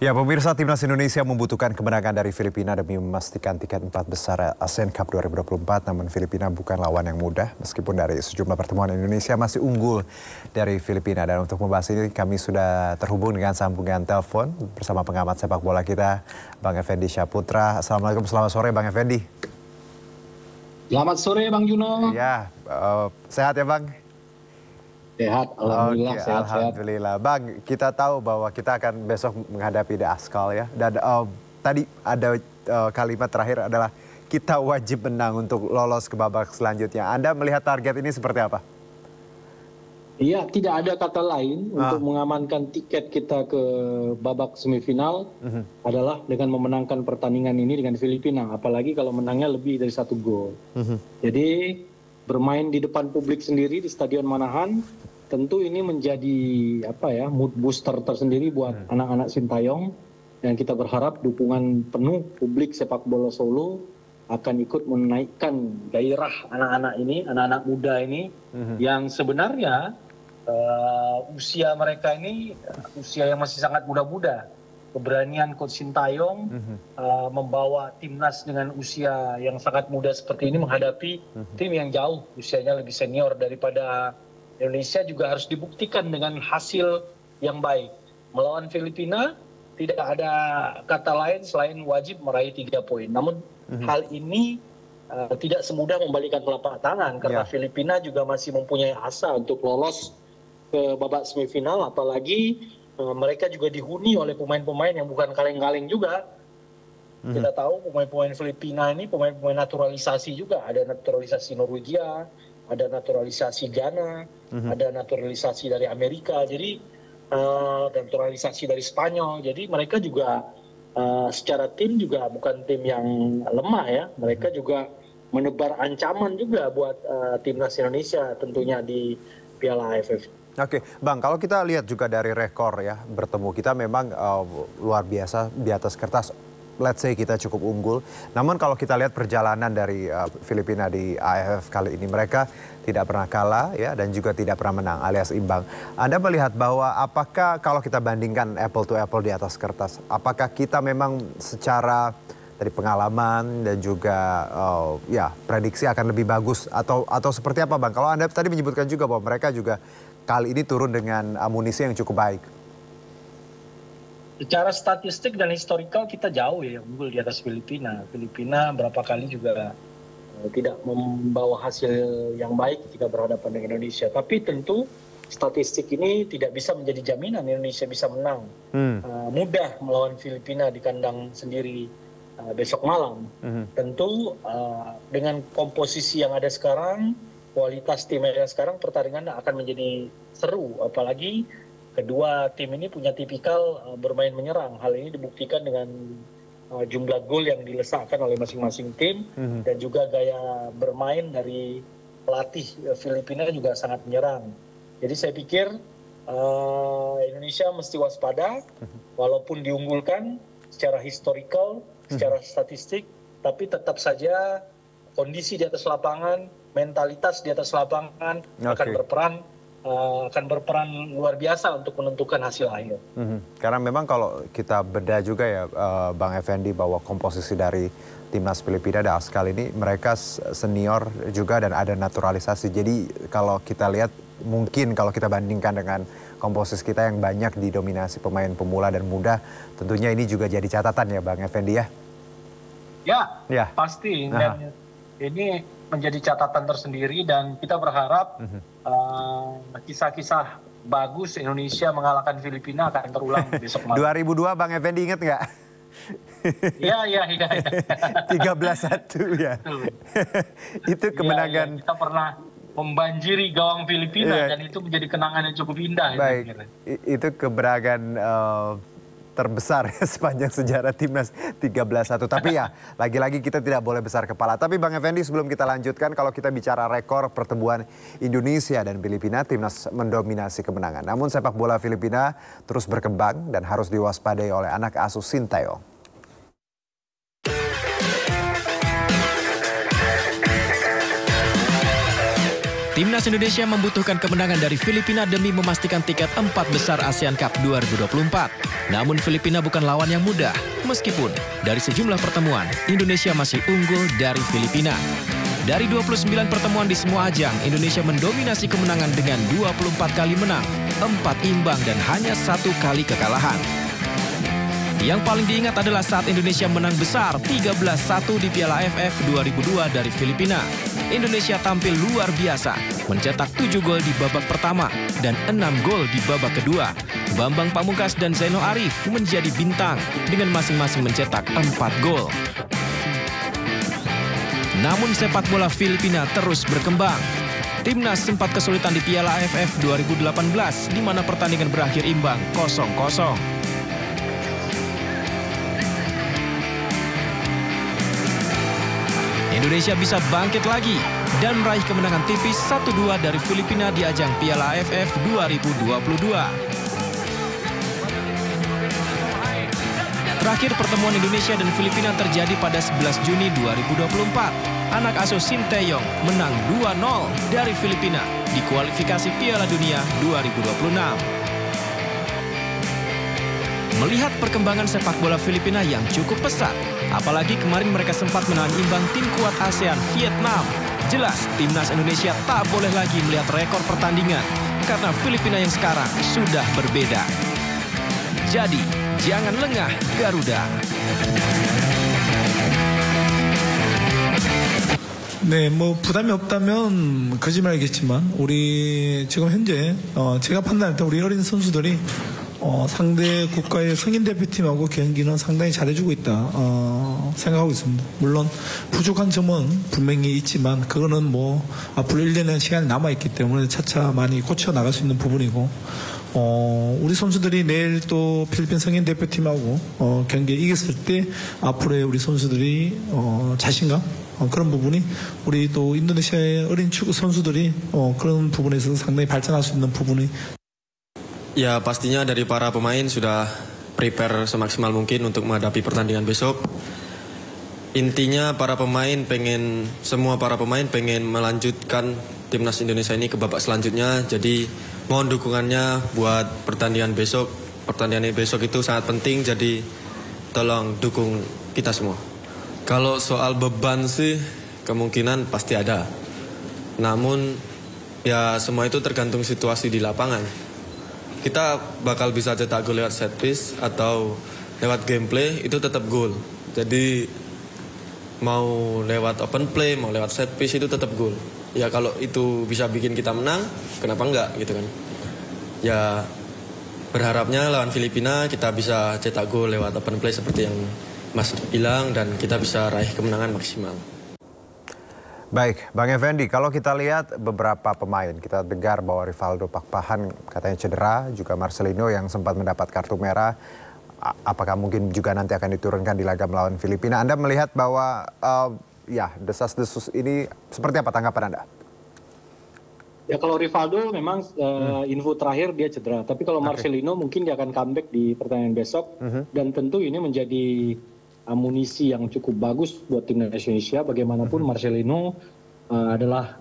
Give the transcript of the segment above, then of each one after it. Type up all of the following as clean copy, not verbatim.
Ya, pemirsa, timnas Indonesia membutuhkan kemenangan dari Filipina demi memastikan tiket 4 besar ASEAN Cup 2024. Namun Filipina bukan lawan yang mudah, meskipun dari sejumlah pertemuan Indonesia masih unggul dari Filipina. Dan untuk membahas ini kami sudah terhubung dengan sambungan telepon bersama pengamat sepak bola kita, Bang Effendi Syahputra. Assalamualaikum, selamat sore Bang Effendi. Selamat sore Bang Juno. Ya, sehat ya Bang? Sehat, alhamdulillah. Oke, Sehat. alhamdulillah. Bang, kita tahu bahwa kita akan besok menghadapi The Askal ya. Dan tadi ada kalimat terakhir adalah kita wajib menang untuk lolos ke babak selanjutnya. Anda melihat target ini seperti apa? Iya, tidak ada kata lain untuk mengamankan tiket kita ke babak semifinal adalah dengan memenangkan pertandingan ini dengan Filipina. Apalagi kalau menangnya lebih dari 1 gol. Jadi bermain di depan publik sendiri di Stadion Manahan, tentu ini menjadi mood booster tersendiri buat anak-anak Sintayong, dan kita berharap dukungan penuh publik sepak bola Solo akan ikut menaikkan gairah anak-anak ini, anak-anak muda ini yang sebenarnya usia mereka ini usia yang masih sangat muda-muda. Keberanian Coach Sintayong membawa timnas dengan usia yang sangat muda seperti ini menghadapi tim yang jauh usianya lebih senior daripada Indonesia juga harus dibuktikan dengan hasil yang baik. Melawan Filipina tidak ada kata lain selain wajib meraih 3 poin. Namun hal ini tidak semudah membalikan telapak tangan karena Filipina juga masih mempunyai asa untuk lolos ke babak semifinal, apalagi mereka juga dihuni oleh pemain-pemain yang bukan kaleng-kaleng juga. Kita tahu pemain-pemain Filipina ini pemain-pemain naturalisasi juga. Ada naturalisasi Norwegia, ada naturalisasi Ghana, ada naturalisasi dari Amerika, jadi naturalisasi dari Spanyol. Jadi mereka juga secara tim juga bukan tim yang lemah ya. Mereka juga menebar ancaman juga buat timnas Indonesia tentunya di Piala AFF. Oke, Bang, kalau kita lihat juga dari rekor ya bertemu kita memang luar biasa di atas kertas. Let's say kita cukup unggul. Namun kalau kita lihat perjalanan dari Filipina di AFF kali ini, mereka tidak pernah kalah ya dan juga tidak pernah menang alias imbang. Anda melihat bahwa apakah kalau kita bandingkan apple to apple di atas kertas, apakah kita memang secara dari pengalaman dan juga prediksi akan lebih bagus atau seperti apa Bang? Kalau Anda tadi menyebutkan juga bahwa mereka juga kali ini turun dengan amunisi yang cukup baik. Secara statistik dan historikal kita jauh ya unggul di atas Filipina. Filipina berapa kali juga tidak membawa hasil yang baik ketika berhadapan dengan Indonesia. Tapi tentu statistik ini tidak bisa menjadi jaminan Indonesia bisa menang. Mudah melawan Filipina di kandang sendiri besok malam. Tentu dengan komposisi yang ada sekarang, kualitas tim yang ada sekarang, pertandingan akan menjadi seru. Apalagi kedua tim ini punya tipikal bermain menyerang. Hal ini dibuktikan dengan jumlah gol yang dilesakkan oleh masing-masing tim dan juga gaya bermain dari pelatih Filipina juga sangat menyerang. Jadi saya pikir Indonesia mesti waspada, walaupun diunggulkan secara historikal, secara statistik, tapi tetap saja kondisi di atas lapangan, mentalitas di atas lapangan akan berperan luar biasa untuk menentukan hasil akhir. Karena memang kalau kita bedah juga ya Bang Effendi bahwa komposisi dari timnas Filipina The Askal ini mereka senior juga dan ada naturalisasi. Jadi kalau kita lihat mungkin kalau kita bandingkan dengan komposisi kita yang banyak didominasi pemain pemula dan muda, tentunya ini juga jadi catatan ya Bang Effendi ya. Ya, pasti. Dan ini menjadi catatan tersendiri dan kita berharap kisah-kisah bagus Indonesia mengalahkan Filipina akan terulang besok malam. 2002 Bang Effendi ingat nggak? Iya. 13-1 ya. Itu kemenangan. Ya, kita pernah membanjiri gawang Filipina dan itu menjadi kenangan yang cukup indah. Baik, itu keberagaman terbesar ya, sepanjang sejarah timnas 13-1. Tapi ya, lagi-lagi kita tidak boleh besar kepala. Tapi Bang Effendi, sebelum kita lanjutkan, kalau kita bicara rekor pertemuan Indonesia dan Filipina, timnas mendominasi kemenangan. Namun sepak bola Filipina terus berkembang dan harus diwaspadai oleh anak asuh Sintayong. Timnas Indonesia membutuhkan kemenangan dari Filipina demi memastikan tiket 4 besar ASEAN Cup 2024. Namun Filipina bukan lawan yang mudah, meskipun dari sejumlah pertemuan, Indonesia masih unggul dari Filipina. Dari 29 pertemuan di semua ajang, Indonesia mendominasi kemenangan dengan 24 kali menang, 4 imbang dan hanya 1 kali kekalahan. Yang paling diingat adalah saat Indonesia menang besar 13-1 di Piala AFF 2002 dari Filipina. Indonesia tampil luar biasa, mencetak 7 gol di babak pertama dan 6 gol di babak kedua. Bambang Pamungkas dan Zainal Arif menjadi bintang dengan masing-masing mencetak 4 gol. Namun sepak bola Filipina terus berkembang. Timnas sempat kesulitan di Piala AFF 2018 di mana pertandingan berakhir imbang 0-0. Indonesia bisa bangkit lagi dan meraih kemenangan tipis 1-2 dari Filipina di ajang Piala AFF 2022. Terakhir pertemuan Indonesia dan Filipina terjadi pada 11 Juni 2024. Anak asuh Sinteyong menang 2-0 dari Filipina di kualifikasi Piala Dunia 2026. Melihat perkembangan sepak bola Filipina yang cukup pesat, apalagi kemarin mereka sempat menahan imbang tim kuat ASEAN Vietnam. Jelas timnas Indonesia tak boleh lagi melihat rekor pertandingan karena Filipina yang sekarang sudah berbeda. Jadi, jangan lengah Garuda. 네, 뭐 부담이 없다면 거짓말이겠지만 우리 지금 현재 제가 판단할 때 우리 어린 선수들이 상대 국가의 성인 대표팀하고 경기는 상당히 잘해주고 있다 생각하고 있습니다. 물론 부족한 점은 분명히 있지만 그거는 뭐 앞으로 1년의 시간이 남아있기 때문에 차차 많이 고쳐 나갈 수 있는 부분이고 우리 선수들이 내일 또 필리핀 성인 대표팀하고 경기에 이겼을 때 앞으로의 우리 선수들이 자신감 그런 부분이 우리 또 인도네시아의 어린 축구 선수들이 그런 부분에서 상당히 발전할 수 있는 부분이 Ya pastinya dari para pemain sudah prepare semaksimal mungkin untuk menghadapi pertandingan besok. Intinya semua para pemain pengen melanjutkan timnas Indonesia ini ke babak selanjutnya. Jadi mohon dukungannya buat pertandingan besok. Pertandingan besok itu sangat penting, jadi tolong dukung kita semua. Kalau soal beban sih kemungkinan pasti ada. Namun ya semua itu tergantung situasi di lapangan. Kita bakal bisa cetak gol lewat set piece atau lewat gameplay, itu tetap gol. Jadi mau lewat open play, mau lewat set piece itu tetap gol. Ya kalau itu bisa bikin kita menang, kenapa enggak gitu kan. Ya berharapnya lawan Filipina kita bisa cetak gol lewat open play seperti yang Mas bilang dan kita bisa raih kemenangan maksimal. Baik, Bang Effendi, kalau kita lihat beberapa pemain, kita dengar bahwa Rivaldo Pakpahan katanya cedera, juga Marcelino yang sempat mendapat kartu merah, apakah mungkin juga nanti akan diturunkan di laga melawan Filipina? Anda melihat bahwa ya desas-desus ini seperti apa tanggapan Anda? Ya kalau Rivaldo memang info terakhir dia cedera, tapi kalau Marcelino mungkin dia akan comeback di pertandingan besok dan tentu ini menjadi amunisi yang cukup bagus buat timnas Indonesia. Bagaimanapun Marcelino adalah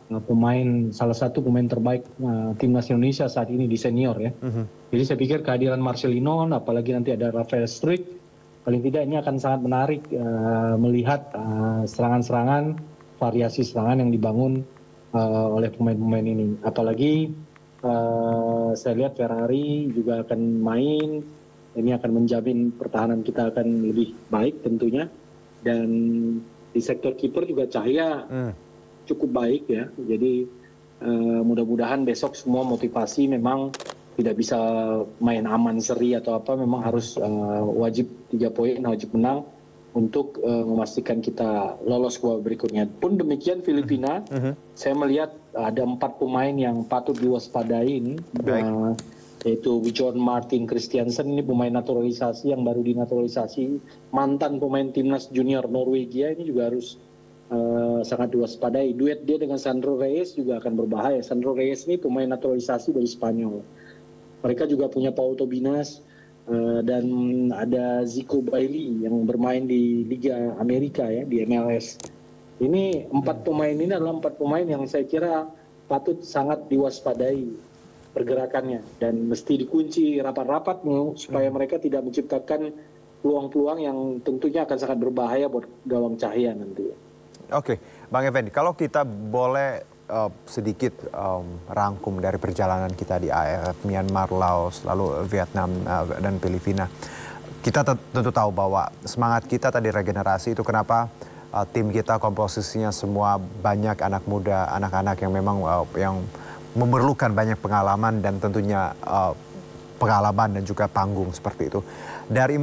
salah satu pemain terbaik timnas Indonesia saat ini di senior ya. Jadi saya pikir kehadiran Marcelino, apalagi nanti ada Rafael Struijk, paling tidak ini akan sangat menarik melihat serangan-serangan, variasi serangan yang dibangun oleh pemain-pemain ini. Apalagi saya lihat Ferrari juga akan main. Ini akan menjamin pertahanan kita akan lebih baik tentunya. Dan di sektor kiper juga Cahya cukup baik ya. Jadi mudah-mudahan besok semua motivasi memang tidak bisa main aman seri atau apa. Memang harus wajib 3 poin, wajib menang untuk memastikan kita lolos ke babak berikutnya. Pun demikian Filipina, saya melihat ada 4 pemain yang patut diwaspadai ini. Yaitu John Martin Christiansen, ini pemain naturalisasi yang baru dinaturalisasi, mantan pemain timnas junior Norwegia, ini juga harus sangat diwaspadai. Duet dia dengan Sandro Reyes juga akan berbahaya. Sandro Reyes ini pemain naturalisasi dari Spanyol. Mereka juga punya Pau Tobinas dan ada Zico Bailey yang bermain di Liga Amerika ya, di MLS. Ini 4 pemain ini adalah 4 pemain yang saya kira patut sangat diwaspadai pergerakannya dan mesti dikunci rapat-rapat supaya mereka tidak menciptakan peluang-peluang yang tentunya akan sangat berbahaya buat gawang Cahya nanti. Oke, Bang Effendi, kalau kita boleh sedikit rangkum dari perjalanan kita di AFF, Myanmar, Laos, lalu Vietnam dan Filipina. Kita tentu tahu bahwa semangat kita tadi regenerasi itu kenapa tim kita komposisinya semua banyak anak muda, anak-anak yang memang yang memerlukan banyak pengalaman dan tentunya pengalaman dan juga panggung seperti itu. Dari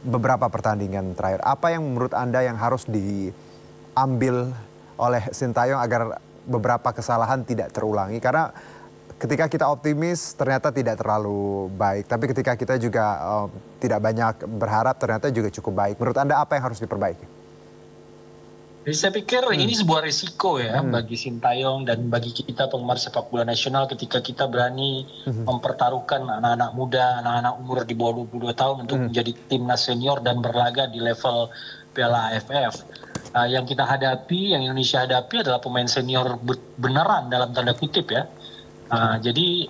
beberapa pertandingan terakhir, apa yang menurut Anda yang harus diambil oleh Sintayong agar beberapa kesalahan tidak terulangi? Karena ketika kita optimis ternyata tidak terlalu baik, tapi ketika kita juga tidak banyak berharap ternyata juga cukup baik. Menurut Anda apa yang harus diperbaiki? Jadi saya pikir ini sebuah risiko ya bagi Sintayong dan bagi kita penggemar sepak bola nasional ketika kita berani mempertaruhkan anak-anak muda, anak-anak umur di bawah 22 tahun untuk menjadi timnas senior dan berlaga di level Piala AFF. Yang kita hadapi, yang Indonesia hadapi adalah pemain senior beneran dalam tanda kutip ya. Jadi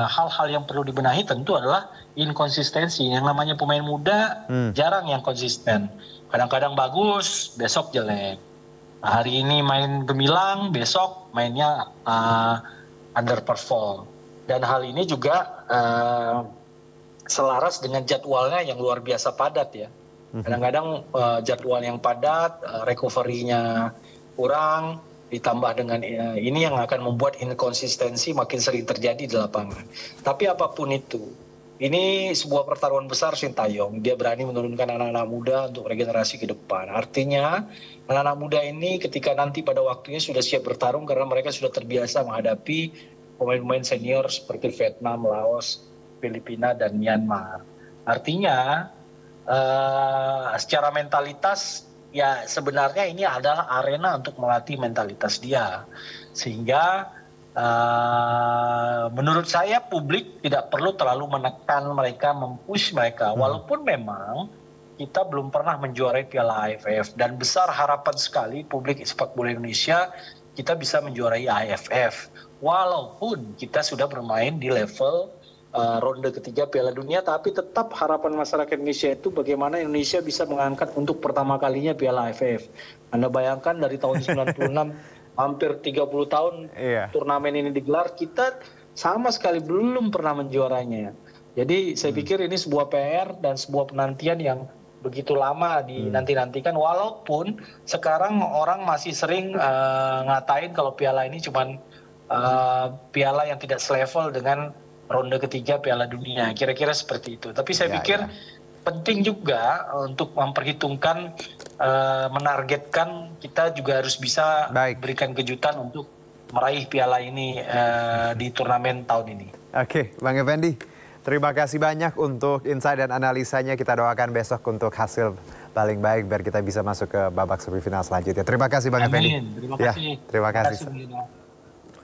hal-hal yang perlu dibenahi tentu adalah inkonsistensi. Yang namanya pemain muda jarang yang konsisten. Kadang-kadang bagus, besok jelek. Hari ini main gemilang, besok mainnya underperform. Dan hal ini juga selaras dengan jadwalnya yang luar biasa padat ya. Kadang-kadang jadwal yang padat, recovery-nya kurang, ditambah dengan ini yang akan membuat inkonsistensi makin sering terjadi di lapangan. Tapi apapun itu, ini sebuah pertaruhan besar Sintayong. Dia berani menurunkan anak-anak muda untuk regenerasi ke depan. Artinya anak-anak muda ini ketika nanti pada waktunya sudah siap bertarung karena mereka sudah terbiasa menghadapi pemain-pemain senior seperti Vietnam, Laos, Filipina, dan Myanmar. Artinya secara mentalitas ya sebenarnya ini adalah arena untuk melatih mentalitas dia. Sehingga menurut saya publik tidak perlu terlalu menekan mereka, mempush mereka. Walaupun memang kita belum pernah menjuarai Piala AFF dan besar harapan sekali publik sepak bola Indonesia kita bisa menjuarai AFF. Walaupun kita sudah bermain di level ronde ketiga Piala Dunia, tapi tetap harapan masyarakat Indonesia itu bagaimana Indonesia bisa mengangkat untuk pertama kalinya Piala AFF. Anda bayangkan dari tahun 96 hampir 30 tahun turnamen ini digelar, kita sama sekali belum pernah menjuaranya. Jadi saya pikir ini sebuah PR dan sebuah penantian yang begitu lama dinanti-nantikan. Walaupun sekarang orang masih sering ngatain kalau piala ini cuma piala yang tidak selevel dengan ronde ketiga Piala Dunia. Kira-kira seperti itu. Tapi saya pikir penting juga untuk memperhitungkan, menargetkan kita juga harus bisa berikan kejutan untuk meraih piala ini di turnamen tahun ini. Oke, Bang Effendi, terima kasih banyak untuk insight dan analisanya. Kita doakan besok untuk hasil paling baik biar kita bisa masuk ke babak semifinal selanjutnya. Terima kasih Bang Effendi. Terima kasih. Terima kasih.